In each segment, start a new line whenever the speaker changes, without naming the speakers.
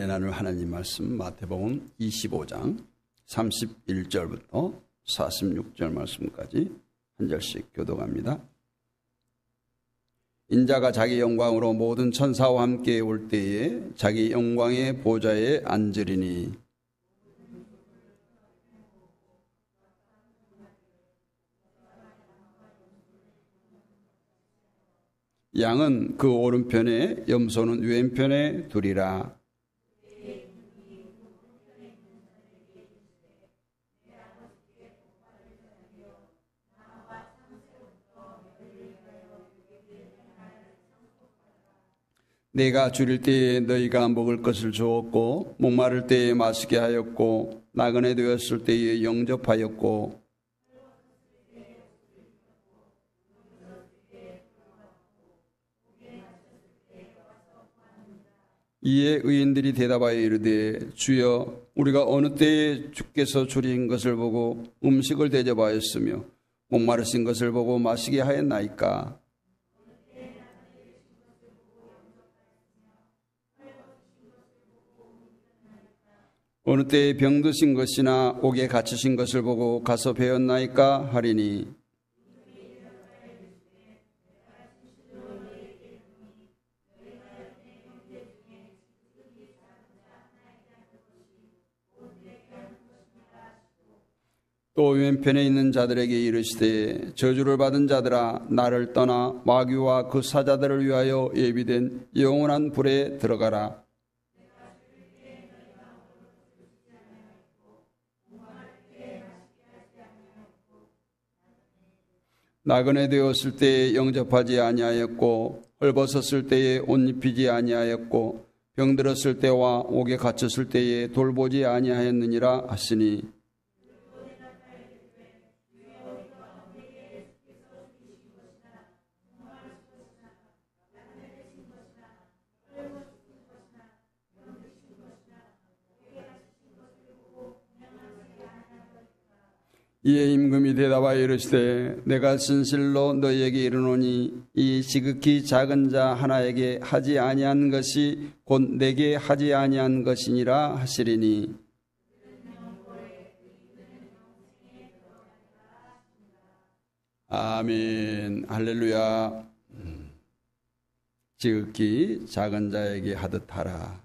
나눌 하나님 말씀 마태복음 25장 31절부터 46절 말씀까지 한 절씩 교독합니다. 인자가 자기 영광으로 모든 천사와 함께 올 때에 자기 영광의 보좌에 앉으리니 양은 그 오른편에 염소는 왼편에 두리라. 내가 줄일 때에 너희가 먹을 것을 주었고 목마를 때에 마시게 하였고 나그네 되었을 때에 영접하였고 이에 의인들이 대답하여 이르되 주여 우리가 어느 때에 주께서 줄인 것을 보고 음식을 대접하였으며 목마르신 것을 보고 마시게 하였나이까. 어느 때에 병드신 것이나 옥에 갇히신 것을 보고 가서 배웠나이까 하리니 또 왼편에 있는 자들에게 이르시되 저주를 받은 자들아 나를 떠나 마귀와 그 사자들을 위하여 예비된 영원한 불에 들어가라. 나그네 되었을 때에 영접하지 아니하였고 헐벗었을 때에 옷 입히지 아니하였고 병들었을 때와 옥에 갇혔을 때에 돌보지 아니하였느니라 하시니 이에 임금이 대답하여 이르시되 내가 진실로 너희에게 이르노니 이 지극히 작은 자 하나에게 하지 아니한 것이 곧 내게 하지 아니한 것이니라 하시리니 아멘. 할렐루야. 지극히 작은 자에게 하듯 하라.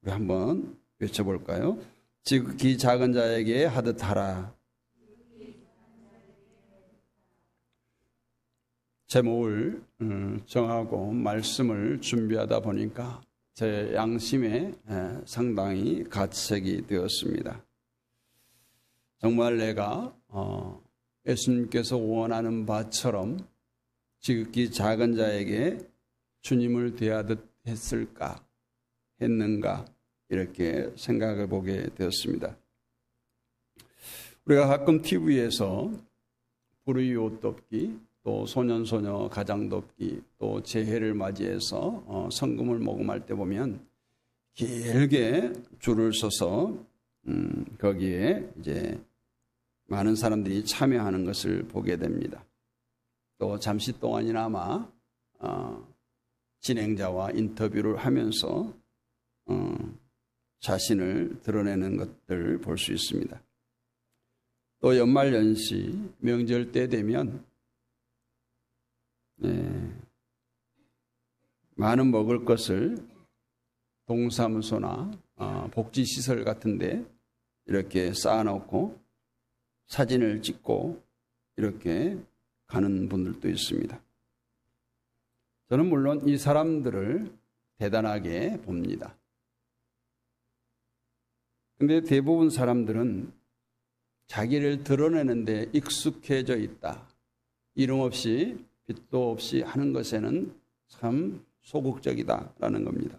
우리 한번 외쳐볼까요? 지극히 작은 자에게 하듯 하라. 제목을 정하고 말씀을 준비하다 보니까 제 양심에 상당히 가책이 되었습니다. 정말 내가 예수님께서 원하는 바처럼 지극히 작은 자에게 주님을 대하듯 했는가 이렇게 생각해 보게 되었습니다. 우리가 가끔 TV에서 불의옷 덮기 또 소년소녀 가장돕기 또 재해를 맞이해서 성금을 모금할 때 보면 길게 줄을 서서 거기에 이제 많은 사람들이 참여하는 것을 보게 됩니다. 또 잠시 동안이나마 진행자와 인터뷰를 하면서 자신을 드러내는 것들을 볼 수 있습니다. 또 연말연시 명절 때 되면 많은 먹을 것을 동사무소나 복지시설 같은데 이렇게 쌓아놓고 사진을 찍고 이렇게 가는 분들도 있습니다. 저는 물론 이 사람들을 대단하게 봅니다. 근데 대부분 사람들은 자기를 드러내는데 익숙해져 있다. 이름 없이 빛도 없이 하는 것에는 참 소극적이다라는 겁니다.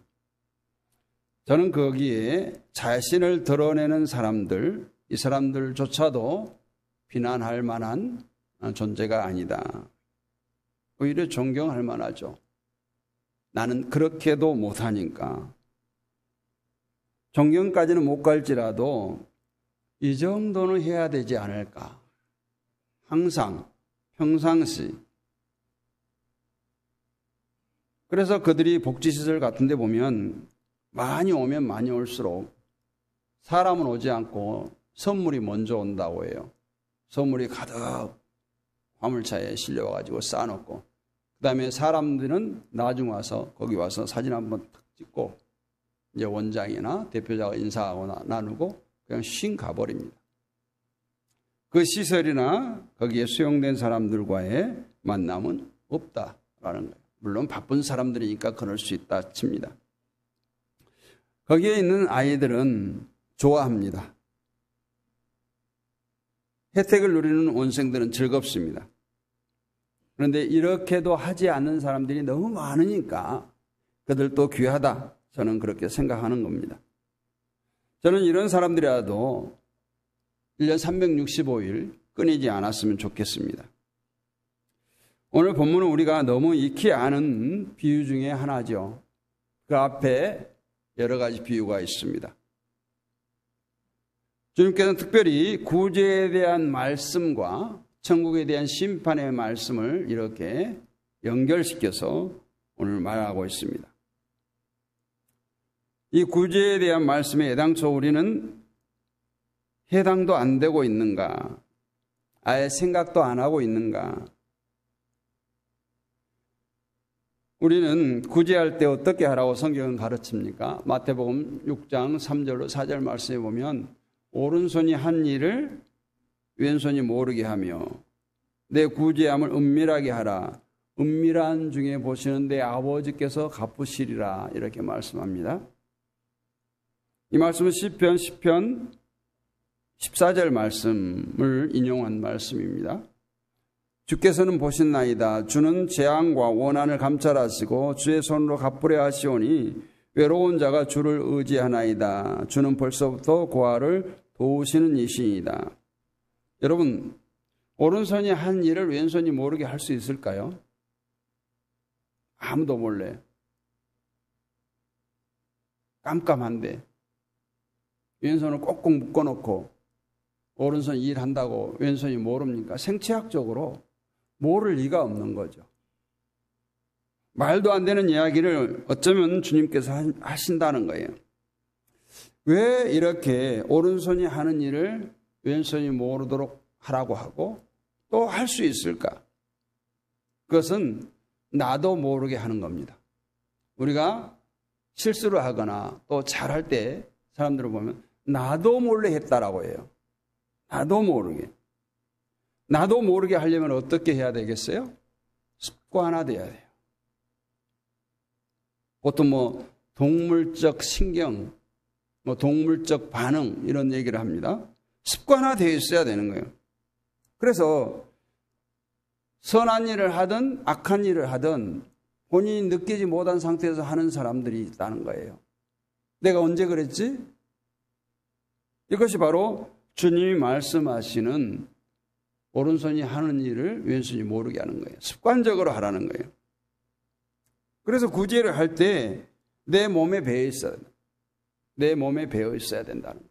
저는 거기에 자신을 드러내는 사람들, 이 사람들조차도 비난할 만한 존재가 아니다. 오히려 존경할 만하죠. 나는 그렇게도 못하니까. 존경까지는 못 갈지라도 이 정도는 해야 되지 않을까. 항상 평상시 그래서 그들이 복지시설 같은 데 보면
많이 오면 많이 올수록 사람은 오지 않고 선물이 먼저 온다고 해요. 선물이 가득 화물차에 실려와가지고 쌓아놓고 그 다음에 사람들은 나중 와서 거기 와서 사진 한번 탁 찍고 이제 원장이나 대표자가 인사하고 나누고 그냥 쉰 가버립니다. 그 시설이나 거기에 수용된 사람들과의 만남은 없다라는 거예요. 물론 바쁜 사람들이니까 그럴 수 있다 칩니다. 거기에 있는 아이들은 좋아합니다. 혜택을 누리는 원생들은 즐겁습니다. 그런데 이렇게도 하지 않는 사람들이 너무 많으니까 그들도 귀하다. 저는 그렇게 생각하는 겁니다. 저는 이런 사람들이라도 1년 365일 끊이지 않았으면 좋겠습니다. 오늘 본문은 우리가 너무 익히 아는 비유 중에 하나죠. 그 앞에 여러 가지 비유가 있습니다. 주님께서는 특별히 구제에 대한 말씀과 천국에 대한 심판의 말씀을 이렇게 연결시켜서 오늘 말하고 있습니다. 이 구제에 대한 말씀에 애당초 우리는 해당도 안 되고 있는가? 아예 생각도 안 하고 있는가? 우리는 구제할 때 어떻게 하라고 성경은 가르칩니까? 마태복음 6장 3절로 4절 말씀에 보면 오른손이 한 일을 왼손이 모르게 하며 내 구제함을 은밀하게 하라. 은밀한 중에 보시는 내 아버지께서 갚으시리라. 이렇게 말씀합니다. 이 말씀은 시편 10편 14절 말씀을 인용한 말씀입니다. 주께서는 보신나이다. 주는 재앙과 원한을 감찰하시고 주의 손으로 갚으려 하시오니 외로운 자가 주를 의지하나이다. 주는 벌써부터 고아를 도우시는 이시이다. 여러분, 오른손이 한 일을 왼손이 모르게 할 수 있을까요? 아무도 몰래. 깜깜한데 왼손을 꼭꼭 묶어놓고 오른손 일한다고 왼손이 모릅니까? 생체학적으로 모를 리가 없는 거죠. 말도 안 되는 이야기를 어쩌면 주님께서 하신다는 거예요. 왜 이렇게 오른손이 하는 일을 왼손이 모르도록 하라고 하고 또 할 수 있을까? 그것은 나도 모르게 하는 겁니다. 우리가 실수를 하거나 또 잘할 때 사람들을 보면 나도 몰래 했다라고 해요. 나도 모르게. 나도 모르게 하려면 어떻게 해야 되겠어요? 습관화돼야 돼요. 보통 동물적 신경, 동물적 반응 이런 얘기를 합니다. 습관화되어 있어야 되는 거예요. 그래서 선한 일을 하든 악한 일을 하든 본인이 느끼지 못한 상태에서 하는 사람들이 있다는 거예요. 내가 언제 그랬지? 이것이 바로 주님이 말씀하시는 오른손이 하는 일을 왼손이 모르게 하는 거예요. 습관적으로 하라는 거예요. 그래서 구제를 할 때 내 몸에 배어 있어야 된다. 내 몸에 배어 있어야 된다는 거예요.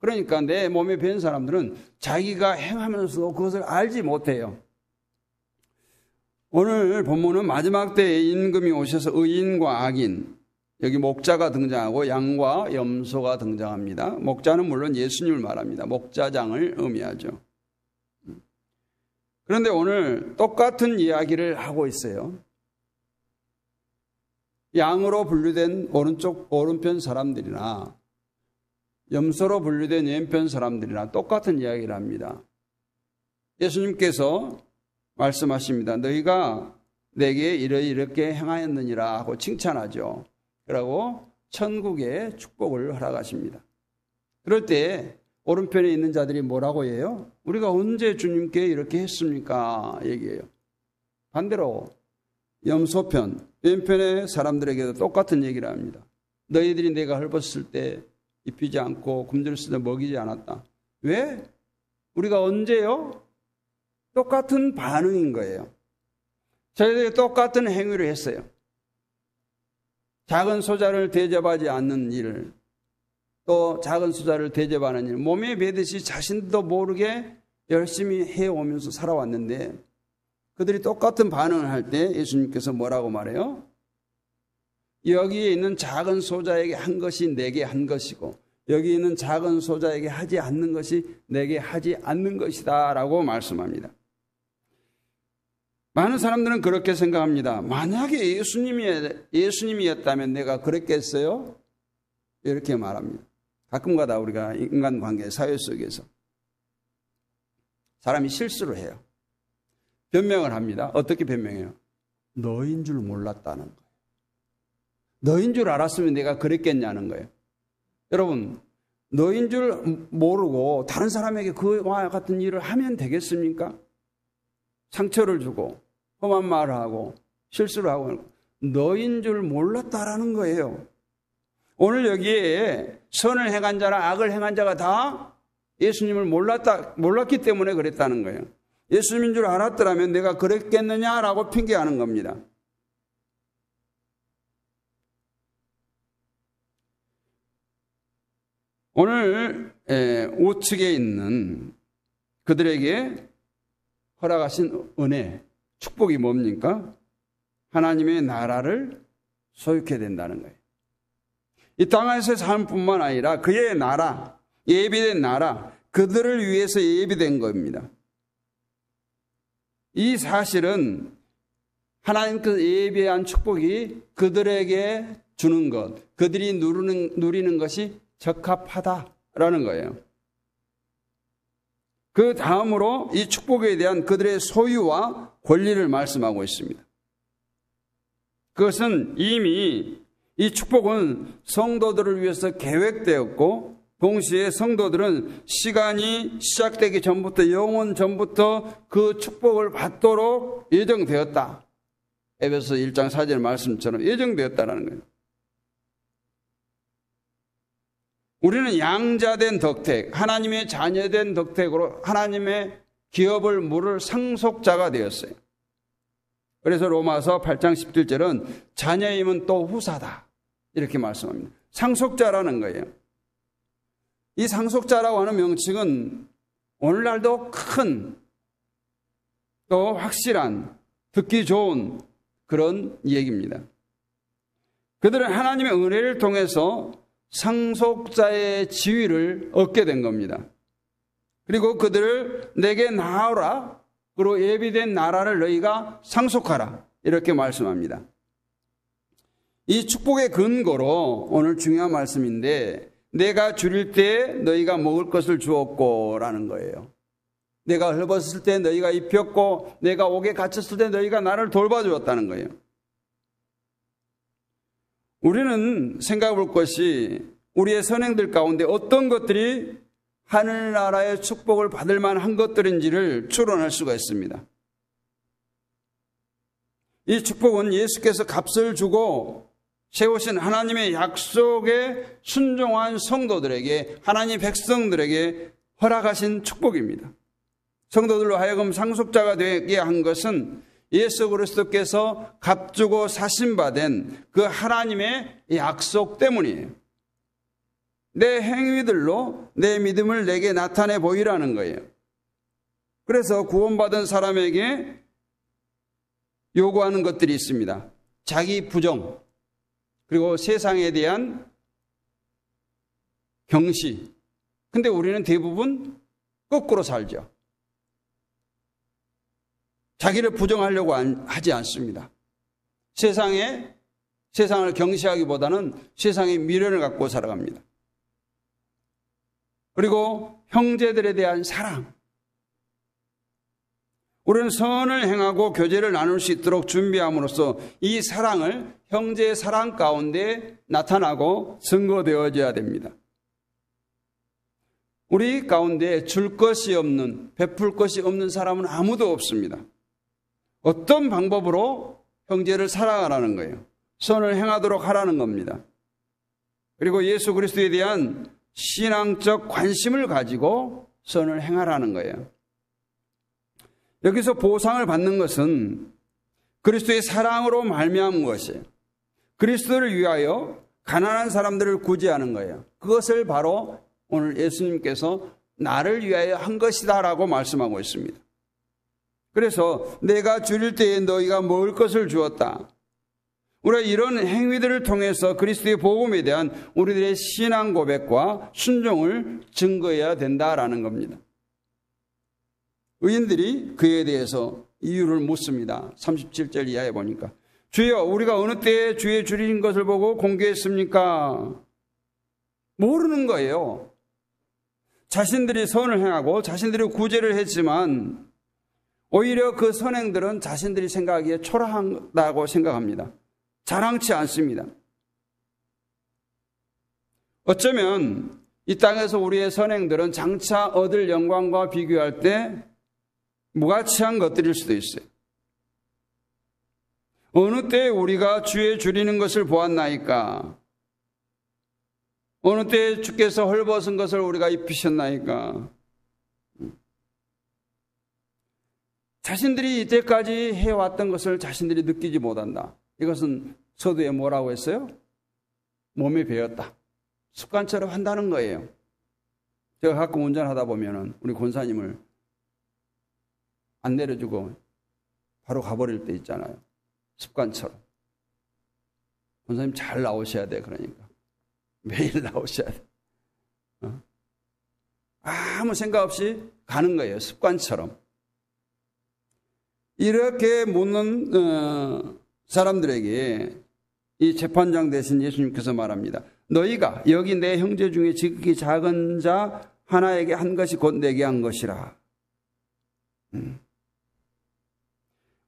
그러니까 내 몸에 배은 사람들은 자기가 행하면서도 그것을 알지 못해요. 오늘 본문은 마지막 때에 임금이 오셔서 의인과 악인, 여기 목자가 등장하고 양과 염소가 등장합니다. 목자는 물론 예수님을 말합니다. 목자장을 의미하죠. 그런데 오늘 똑같은 이야기를 하고 있어요. 양으로 분류된 오른편 사람들이나 염소로 분류된 왼편 사람들이나 똑같은 이야기를 합니다. 예수님께서 말씀하십니다. 너희가 내게 이렇게 행하였느니라 하고 칭찬하죠. 그러고 천국의 축복을 허락하십니다. 그럴 때 오른편에 있는 자들이 뭐라고 해요? 우리가 언제 주님께 이렇게 했습니까? 얘기해요. 반대로 염소편, 왼편의 사람들에게도 똑같은 얘기를 합니다. 너희들이 내가 헐벗을 때 입히지 않고 굶주렸을 때 먹이지 않았다. 왜? 우리가 언제요? 똑같은 반응인 거예요. 저희들이 똑같은 행위를 했어요. 작은 소자를 대접하지 않는 일, 또 작은 소자를 대접하는 일, 몸에 배듯이 자신도 모르게 열심히 해오면서 살아왔는데 그들이 똑같은 반응을 할 때 예수님께서 뭐라고 말해요?
여기에 있는 작은 소자에게 한 것이 내게 한 것이고 여기 있는 작은 소자에게 하지 않는 것이 내게 하지 않는 것이다 라고 말씀합니다. 많은 사람들은 그렇게 생각합니다. 만약에 예수님이었다면 내가 그랬겠어요? 이렇게 말합니다. 가끔가다 우리가 인간관계 사회 속에서 사람이 실수를 해요. 변명을 합니다. 어떻게 변명해요? 너인 줄 몰랐다는 거예요. 너인 줄 알았으면 내가 그랬겠냐는 거예요. 여러분, 너인 줄 모르고 다른 사람에게 그와 같은 일을 하면 되겠습니까? 상처를 주고 험한 말을 하고 실수를 하고 너인 줄 몰랐다라는 거예요. 오늘 여기에 선을 행한 자나 악을 행한 자가 다 예수님을 몰랐기 때문에 그랬다는 거예요. 예수님인 줄 알았더라면 내가 그랬겠느냐라고 핑계하는 겁니다. 오늘 우측에 있는 그들에게 허락하신 은혜, 축복이 뭡니까? 하나님의 나라를 소유케 된다는 거예요. 이 땅에서의 삶뿐만 아니라 그의 나라, 예비된 나라, 그들을 위해서 예비된 겁니다. 이 사실은 하나님께서 예비한 축복이 그들에게 주는 것, 그들이 누리는 것이 적합하다라는 거예요. 그 다음으로 이 축복에 대한 그들의 소유와 권리를 말씀하고 있습니다. 그것은 이미 이 축복은 성도들을 위해서 계획되었고 동시에 성도들은 시간이 시작되기 전부터 영원 전부터 그 축복을 받도록 예정되었다. 에베소 1장 4절 말씀처럼 예정되었다라는 거예요. 우리는 양자된 덕택, 하나님의 자녀된 덕택으로 하나님의 기업을 물을 상속자가 되었어요. 그래서 로마서 8장 17절은 자녀임은 또 후사다 이렇게 말씀합니다. 상속자라는 거예요. 이 상속자라고 하는 명칭은 오늘날도 큰 또 확실한 듣기 좋은 그런 얘기입니다. 그들은 하나님의 은혜를 통해서 상속자의 지위를 얻게 된 겁니다. 그리고 그들을 내게 나아오라, 그리고 예비된 나라를 너희가 상속하라 이렇게 말씀합니다. 이 축복의 근거로 오늘 중요한 말씀인데 내가 줄일 때 너희가 먹을 것을 주었고 라는 거예요. 내가 헐벗을 때 너희가 입혔고 내가 옥에 갇혔을 때 너희가 나를 돌봐주었다는 거예요. 우리는 생각해 볼 것이 우리의 선행들 가운데 어떤 것들이 하늘나라의 축복을 받을 만한 것들인지를 추론할 수가 있습니다. 이 축복은 예수께서 값을 주고 세우신 하나님의 약속에 순종한 성도들에게, 하나님 백성들에게 허락하신 축복입니다. 성도들로 하여금 상속자가 되게 한 것은 예수 그리스도께서 값주고 사신받은 그 하나님의 약속 때문이에요. 내 행위들로 내 믿음을 내게 나타내 보이라는 거예요. 그래서 구원받은 사람에게 요구하는 것들이 있습니다. 자기 부정, 그리고 세상에 대한 경시. 근데 우리는 대부분 거꾸로 살죠. 자기를 부정하려고 하지 않습니다. 세상을 경시하기보다는 세상의 미련을 갖고 살아갑니다. 그리고 형제들에 대한 사랑. 우리는 선을 행하고 교제를 나눌 수 있도록 준비함으로써 이 사랑을 형제의 사랑 가운데 나타나고 증거되어져야 됩니다. 우리 가운데 줄 것이 없는, 베풀 것이 없는 사람은 아무도 없습니다. 어떤 방법으로 형제를 사랑하라는 거예요. 선을 행하도록 하라는 겁니다. 그리고 예수 그리스도에 대한 신앙적 관심을 가지고 선을 행하라는 거예요. 여기서 보상을 받는 것은 그리스도의 사랑으로 말미암은 것이에요. 그리스도를 위하여 가난한 사람들을 구제하는 거예요. 그것을 바로 오늘 예수님께서 나를 위하여 한 것이다 라고 말씀하고 있습니다. 그래서 내가 줄일 때에 너희가 먹을 것을 주었다.
우리가 이런 행위들을 통해서 그리스도의 복음에 대한 우리들의 신앙 고백과 순종을 증거해야 된다라는 겁니다. 의인들이 그에 대해서 이유를 묻습니다. 37절 이하에 보니까 주여 우리가 어느 때에 주의 줄이신 것을 보고 공개했습니까? 모르는 거예요. 자신들이 선을 행하고 자신들이 구제를 했지만 오히려 그 선행들은 자신들이 생각하기에 초라하다고 생각합니다. 자랑치 않습니다. 어쩌면 이 땅에서 우리의 선행들은 장차 얻을 영광과 비교할 때 무가치한 것들일 수도 있어요. 어느 때에 우리가 주의 줄이는 것을 보았나이까? 어느 때에 주께서 헐벗은 것을 우리가 입히셨나이까? 자신들이 이때까지 해왔던 것을 자신들이 느끼지 못한다. 이것은 서두에 뭐라고 했어요? 몸에 배었다. 습관처럼 한다는 거예요. 제가 가끔 운전하다 보면은 우리 권사님을 안 내려주고 바로 가버릴 때 있잖아요. 습관처럼. 권사님 잘 나오셔야 돼. 그러니까 매일 나오셔야 돼. 아무 생각 없이 가는 거예요. 습관처럼. 이렇게 묻는 사람들에게 이 재판장 대신 예수님께서 말합니다. 너희가 여기 내 형제 중에 지극히 작은 자 하나에게 한 것이 곧 내게 한 것이라.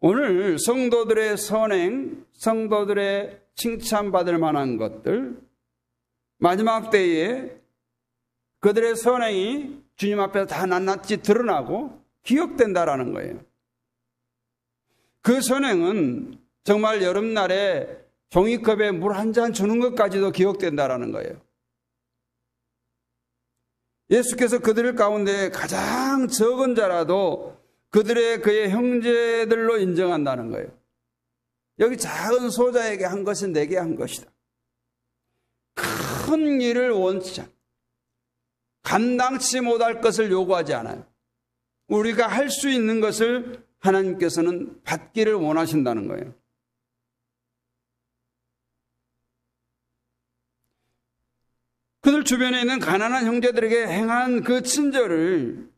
오늘 성도들의 선행, 성도들의 칭찬받을 만한 것들, 마지막 때에 그들의 선행이 주님 앞에서 다 낱낱이 드러나고 기억된다라는 거예요. 그 선행은 정말 여름날에 종이컵에 물 한 잔 주는 것까지도 기억된다라는 거예요. 예수께서 그들 가운데 가장 적은 자라도 그의 형제들로 인정한다는 거예요. 여기 작은 소자에게 한 것은 내게 한 것이다. 큰 일을 원치 않아. 감당치 못할 것을 요구하지 않아요. 우리가 할 수 있는 것을 하나님께서는 받기를 원하신다는 거예요. 그들 주변에 있는 가난한 형제들에게 행한 그 친절을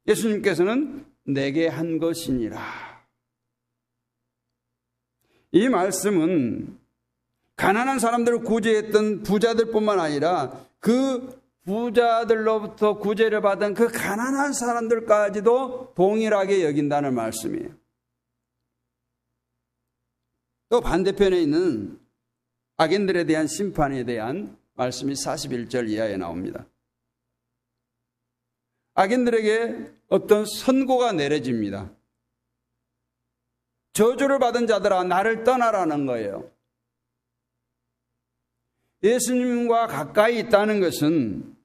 예수님께서는 내게 한 것이니라. 이 말씀은 가난한 사람들을 구제했던 부자들뿐만 아니라 그 부자들로부터 구제를 받은 그 가난한 사람들까지도 동일하게 여긴다는 말씀이에요. 또 반대편에 있는 악인들에 대한 심판에 대한 말씀이 41절 이하에 나옵니다. 악인들에게 어떤 선고가 내려집니다. 저주를 받은 자들아 나를 떠나라는 거예요. 예수님과 가까이 있다는 것은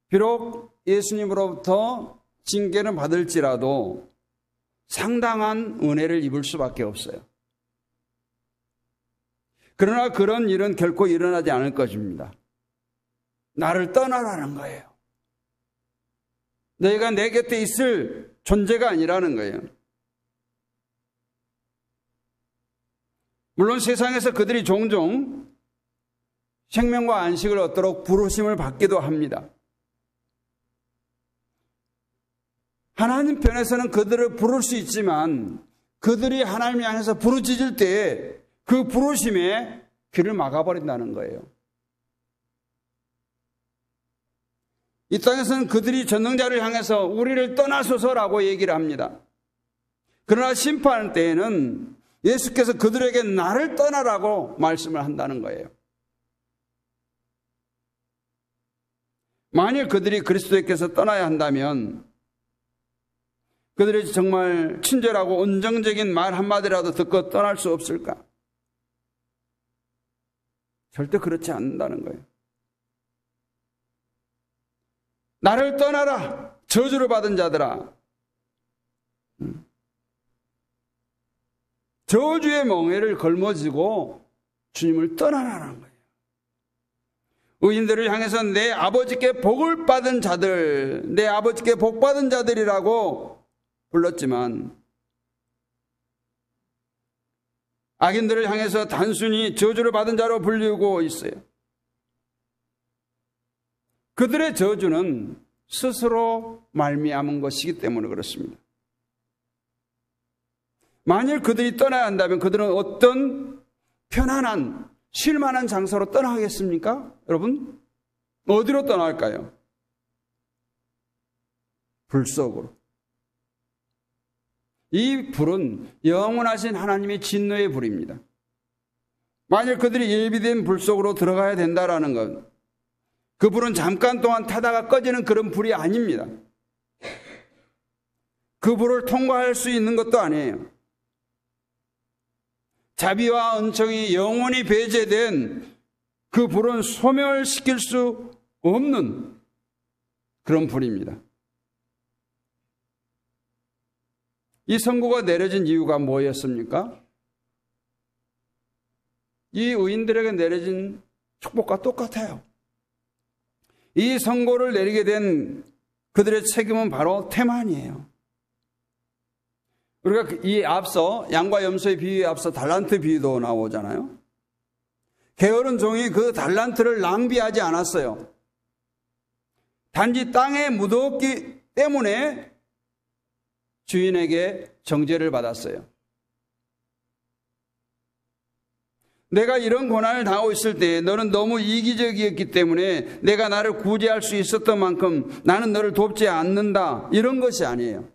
비록 예수님으로부터 징계는 받을지라도 상당한 은혜를 입을 수밖에 없어요. 그러나 그런 일은 결코 일어나지 않을 것입니다. 나를 떠나라는 거예요. 너희가 내 곁에 있을 존재가 아니라는 거예요. 물론 세상에서 그들이 종종 생명과 안식을 얻도록 부르심을 받기도 합니다. 하나님 편에서는 그들을 부를 수 있지만 그들이 하나님 향해서 부르짖을 때에 그 부르심에 귀를 막아버린다는 거예요. 이 땅에서는 그들이 전능자를 향해서 우리를 떠나소서라고 얘기를 합니다. 그러나 심판 때에는 예수께서 그들에게 나를 떠나라고 말씀을 한다는 거예요. 만일 그들이 그리스도께서 떠나야 한다면 그들이 정말 친절하고 온정적인 말 한마디라도 듣고 떠날 수 없을까? 절대 그렇지 않는다는 거예요. 나를 떠나라! 저주를 받은 자들아! 저주의 멍에를 걸머쥐고 주님을 떠나라는 거예요. 의인들을 향해서 내 아버지께 복을 받은 자들, 내 아버지께 복 받은 자들이라고 불렀지만
악인들을 향해서 단순히 저주를 받은 자로 불리고 있어요. 그들의 저주는 스스로 말미암은 것이기 때문에 그렇습니다. 만일 그들이 떠나야 한다면 그들은 어떤 편안한 쉴만한 장소로 떠나겠습니까? 여러분, 어디로 떠날까요? 불 속으로. 이 불은 영원하신 하나님의 진노의 불입니다. 만일 그들이 예비된 불 속으로 들어가야 된다라는 것, 그 불은 잠깐 동안 타다가 꺼지는 그런 불이 아닙니다. 그 불을 통과할 수 있는 것도 아니에요. 자비와 은총이 영원히 배제된 그 불은 소멸시킬 수 없는 그런 불입니다. 이 선고가 내려진 이유가 뭐였습니까? 이 의인들에게 내려진 축복과 똑같아요. 이 선고를 내리게 된 그들의 책임은 바로 테만이에요. 우리가 이 앞서 양과 염소의 비유에 앞서 달란트 비유도 나오잖아요. 게으른 종이 그 달란트를 낭비하지 않았어요. 단지 땅에 묻었기 때문에 주인에게 정죄를 받았어요. 내가 이런 고난을 당하고 있을 때 너는 너무 이기적이었기 때문에 내가 나를 구제할 수 있었던 만큼 나는 너를 돕지 않는다. 이런 것이 아니에요.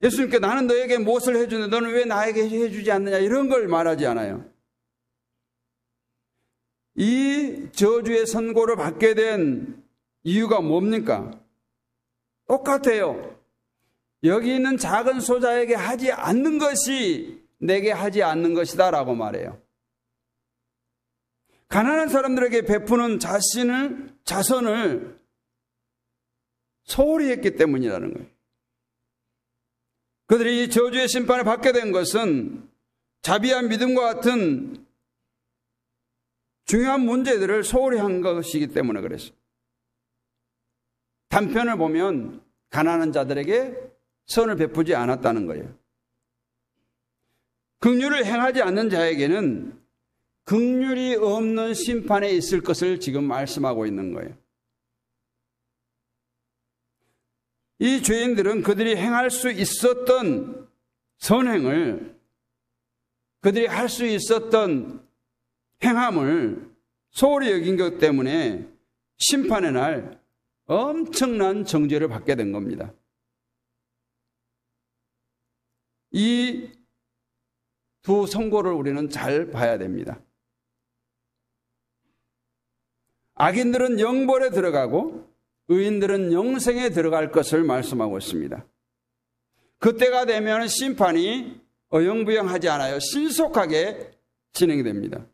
예수님께 나는 너에게 무엇을 해주는데 너는 왜 나에게 해주지 않느냐 이런 걸 말하지 않아요. 이 저주의 선고를 받게 된 이유가 뭡니까? 똑같아요. 여기 있는 작은 소자에게 하지 않는 것이 내게 하지 않는 것이다 라고 말해요. 가난한 사람들에게 베푸는 자선을 소홀히 했기 때문이라는 거예요. 그들이 이 저주의 심판을 받게 된 것은 자비와 믿음과 같은 중요한 문제들을 소홀히 한 것이기 때문에 그랬어요. 단편을 보면 가난한 자들에게 선을 베푸지 않았다는 거예요. 긍휼을 행하지 않는 자에게는 긍휼이 없는 심판에 있을 것을 지금 말씀하고 있는 거예요. 이 죄인들은 그들이 행할 수 있었던 선행을, 그들이 할 수 있었던 행함을 소홀히 여긴 것 때문에 심판의 날 엄청난 정죄를 받게 된 겁니다. 이 두 선고를 우리는 잘 봐야 됩니다. 악인들은 영벌에 들어가고 의인들은 영생에 들어갈 것을 말씀하고 있습니다. 그때가 되면 심판이 어영부영하지 않아요. 신속하게 진행됩니다.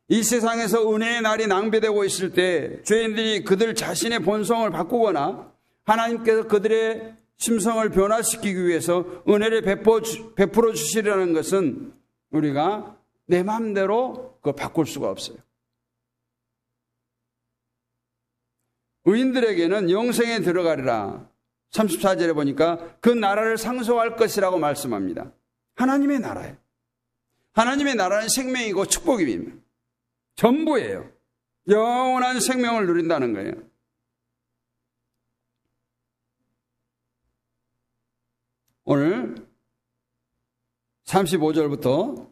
이 세상에서 은혜의 날이 낭비되고 있을 때 죄인들이 그들 자신의 본성을 바꾸거나 하나님께서 그들의 심성을 변화시키기 위해서 은혜를 베풀어 주시려는 것은 우리가 내 마음대로 그걸 바꿀 수가 없어요. 의인들에게는 영생에 들어가리라. 34절에 보니까 그 나라를 상속할 것이라고 말씀합니다. 하나님의 나라예요. 하나님의 나라는 생명이고 축복입니다. 전부예요. 영원한 생명을 누린다는 거예요. 오늘 35절부터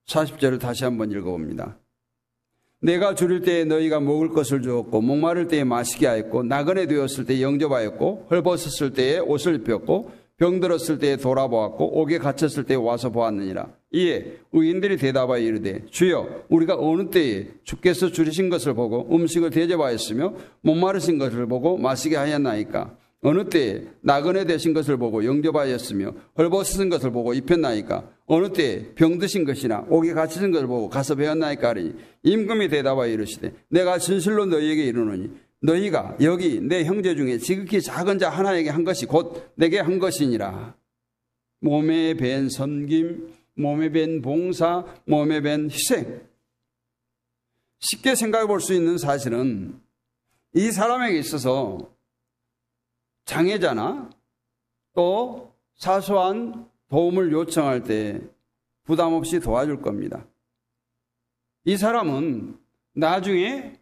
40절을 다시 한번 읽어봅니다. 내가 줄일 때에 너희가 먹을 것을 주었고 목마를 때에 마시게 하였고 나그네 되었을 때에 영접하였고 헐벗었을 때에 옷을 입혔고 병들었을 때에 돌아보았고 옥에 갇혔을 때에 와서 보았느니라. 이에 의인들이 대답하여 이르되 주여 우리가 어느 때에 주께서 줄이신 것을 보고 음식을 대접하였으며 목마르신 것을 보고 마시게 하였나이까. 어느 때에 나그네 되신 것을 보고 영접하였으며 헐벗으신 것을 보고 입혔나이까. 어느 때에 병드신 것이나 옥에 갇히신 것을 보고 가서 배웠나이까 하리니 임금이 대답하여 이르시되 내가 진실로 너희에게 이르노니 너희가 여기 내 형제 중에 지극히 작은 자 하나에게 한 것이 곧 내게 한 것이니라. 몸에 밴 섬김, 몸에 밴 봉사, 몸에 밴 희생. 쉽게 생각해 볼 수 있는 사실은 이 사람에게 있어서 장애자나 또 사소한 도움을 요청할 때 부담 없이 도와줄 겁니다. 이 사람은 나중에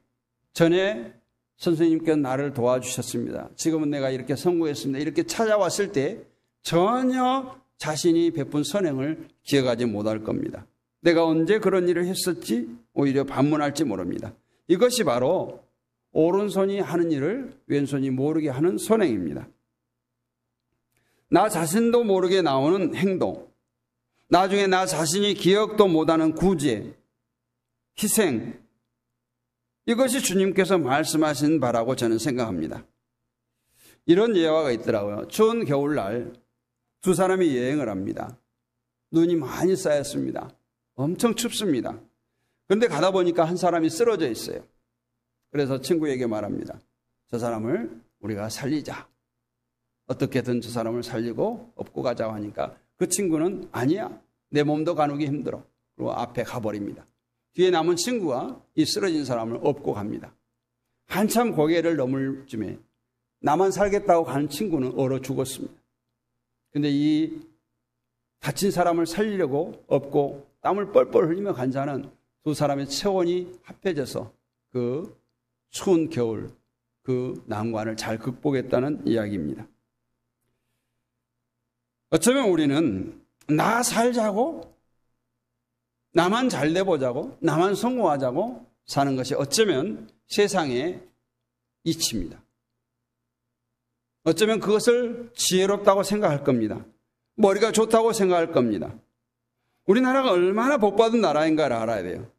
전에 선생님께서 나를 도와주셨습니다. 지금은 내가 이렇게 성공했습니다. 이렇게 찾아왔을 때 전혀 자신이 베푼 선행을 기억하지 못할 겁니다. 내가 언제 그런 일을 했었지? 오히려 반문할지 모릅니다. 이것이 바로 오른손이 하는 일을 왼손이 모르게 하는 선행입니다. 나 자신도 모르게 나오는 행동, 나중에 나 자신이 기억도 못하는 구제, 희생, 이것이 주님께서 말씀하신 바라고 저는 생각합니다. 이런 예화가 있더라고요. 추운 겨울날 두 사람이 여행을 합니다. 눈이 많이 쌓였습니다. 엄청 춥습니다. 그런데 가다 보니까 한 사람이 쓰러져 있어요. 그래서 친구에게 말합니다. 저 사람을 우리가 살리자. 어떻게든 저 사람을 살리고 업고 가자고 하니까 그 친구는 아니야. 내 몸도 가누기 힘들어. 그리고 앞에 가버립니다. 뒤에 남은 친구가 이 쓰러진 사람을 업고 갑니다. 한참 고개를 넘을 쯤에 나만 살겠다고 가는 친구는 얼어 죽었습니다. 근데 이 다친 사람을 살리려고 업고 땀을 뻘뻘 흘리며 간 자는 두 사람의 체온이 합해져서 그 추운 겨울 그 난관을 잘 극복했다는 이야기입니다. 어쩌면 우리는 나 살자고, 나만 잘 돼보자고, 나만 성공하자고 사는 것이 어쩌면 세상의 이치입니다. 어쩌면 그것을 지혜롭다고 생각할 겁니다. 머리가 좋다고 생각할 겁니다. 우리나라가 얼마나 복받은 나라인가를 알아야 돼요.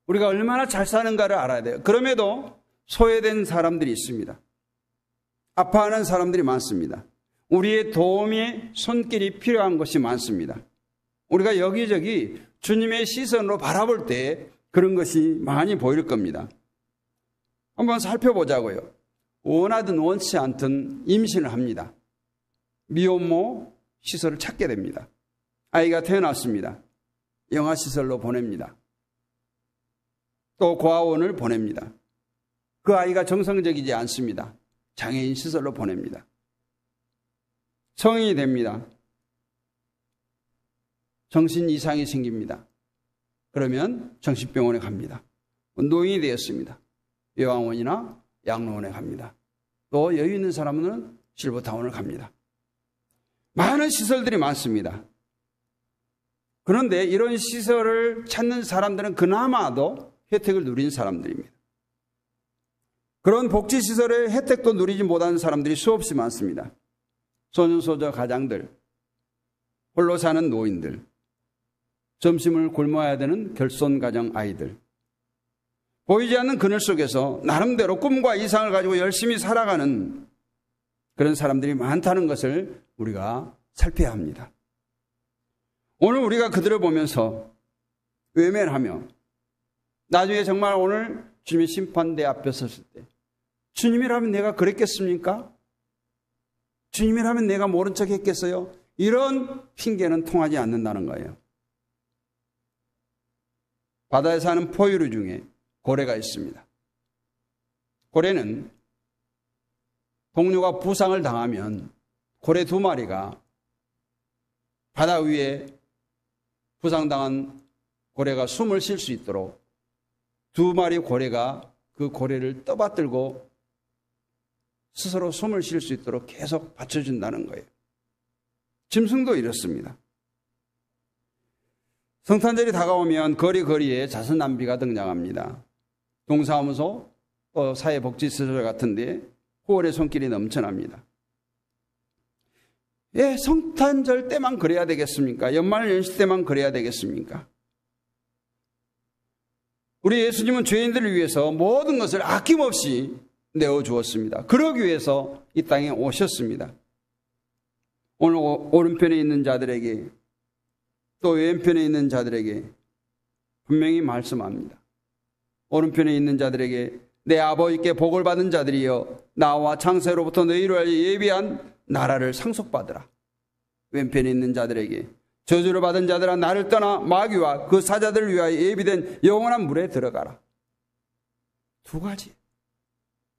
우리가 얼마나 잘 사는가를 알아야 돼요. 그럼에도 소외된 사람들이 있습니다. 아파하는 사람들이 많습니다. 우리의 도움의 손길이 필요한 것이 많습니다. 우리가 여기저기 주님의 시선으로 바라볼 때 그런 것이 많이 보일 겁니다. 한번 살펴보자고요. 원하든 원치 않든 임신을 합니다. 미혼모 시설을 찾게 됩니다. 아이가 태어났습니다. 영아시설로 보냅니다. 또 고아원을 보냅니다. 그 아이가 정상적이지 않습니다. 장애인 시설로 보냅니다. 성인이 됩니다. 정신 이상이 생깁니다. 그러면 정신병원에 갑니다. 노인이 되었습니다. 요양원이나 양로원에 갑니다. 또 여유 있는 사람은 실버타운을 갑니다. 많은 시설들이 많습니다. 그런데 이런 시설을 찾는 사람들은 그나마도 혜택을 누린 사람들입니다. 그런 복지시설의 혜택도 누리지 못하는 사람들이 수없이 많습니다. 소년소저 가장들, 홀로 사는 노인들, 점심을 굶어야 되는 결손가정 아이들, 보이지 않는 그늘 속에서 나름대로 꿈과 이상을 가지고 열심히 살아가는 그런 사람들이 많다는 것을 우리가 살펴야 합니다. 오늘 우리가 그들을 보면서 외면하며 나중에 정말 오늘 주님의 심판대 앞에 섰을 때 주님이라면 내가 그랬겠습니까? 주님이라면 내가 모른 척 했겠어요? 이런 핑계는 통하지 않는다는 거예요. 바다에 사는 포유류 중에 고래가 있습니다. 고래는 동료가 부상을 당하면 고래 2마리가 바다 위에 부상당한 고래가 숨을 쉴 수 있도록 2마리 고래가 그 고래를 떠받들고 스스로 숨을 쉴 수 있도록 계속 받쳐준다는 거예요. 짐승도 이렇습니다. 성탄절이 다가오면 거리거리에 자선남비가 등장합니다. 동사무소, 또 사회복지시설 같은 데 후원의 손길이 넘쳐납니다. 예, 성탄절 때만 그래야 되겠습니까? 연말연시 때만 그래야 되겠습니까? 우리 예수님은 죄인들을 위해서 모든 것을 아낌없이 내어주었습니다. 그러기 위해서 이 땅에 오셨습니다. 오늘 오른편에 있는 자들에게 또 왼편에 있는 자들에게 분명히 말씀합니다. 오른편에 있는 자들에게 내 아버지께 복을 받은 자들이여 나와 창세로부터 너희를 예비한 나라를 상속받으라. 왼편에 있는 자들에게 저주를 받은 자들아 나를 떠나 마귀와 그 사자들을 위하여 예비된 영원한 물에 들어가라. 2가지.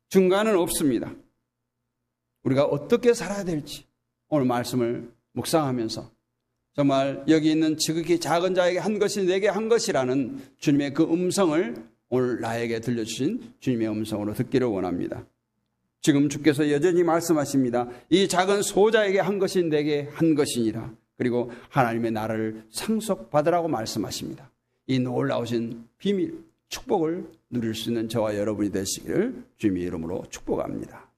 중간은 없습니다. 우리가 어떻게 살아야 될지, 오늘 말씀을 묵상하면서 정말 여기 있는 지극히 작은 자에게 한 것이 내게 한 것이라는 주님의 그 음성을 오늘 나에게 들려주신 주님의 음성으로 듣기를 원합니다. 지금 주께서 여전히 말씀하십니다. 이 작은 소자에게 한 것이 내게 한 것이니라. 그리고 하나님의 나라를 상속받으라고 말씀하십니다. 이 놀라우신 비밀, 축복을 누릴 수 있는 저와 여러분이 되시기를 주님의 이름으로 축복합니다.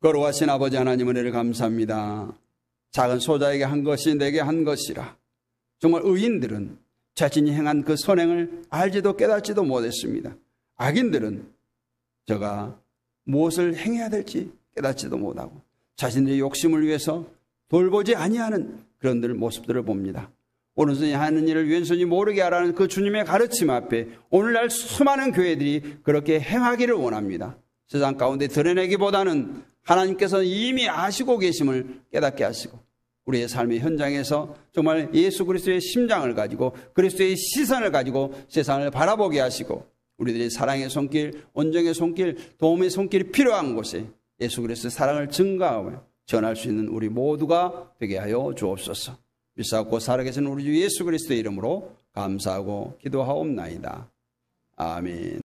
거룩하신 아버지 하나님 은혜를 감사합니다. 작은 소자에게 한 것이 내게 한 것이라. 정말 의인들은 자신이 행한 그 선행을 알지도 깨닫지도 못했습니다. 악인들은 저가 무엇을 행해야 될지 깨닫지도 못하고 자신들의 욕심을 위해서 돌보지 아니하는 그런 모습들을 봅니다. 오른손이 하는 일을 왼손이 모르게 하라는 그 주님의 가르침 앞에 오늘날 수많은 교회들이 그렇게 행하기를 원합니다. 세상 가운데 드러내기보다는 하나님께서는 이미 아시고 계심을 깨닫게 하시고 우리의 삶의 현장에서 정말 예수 그리스도의 심장을 가지고 그리스도의 시선을 가지고 세상을 바라보게 하시고 우리들의 사랑의 손길, 온정의 손길, 도움의 손길이 필요한 곳에 예수 그리스도의 사랑을 증가하며 전할 수 있는 우리 모두가 되게 하여 주옵소서. 믿사옵고 살아계신 우리 주 예수 그리스도의 이름으로 감사하고 기도하옵나이다. 아멘.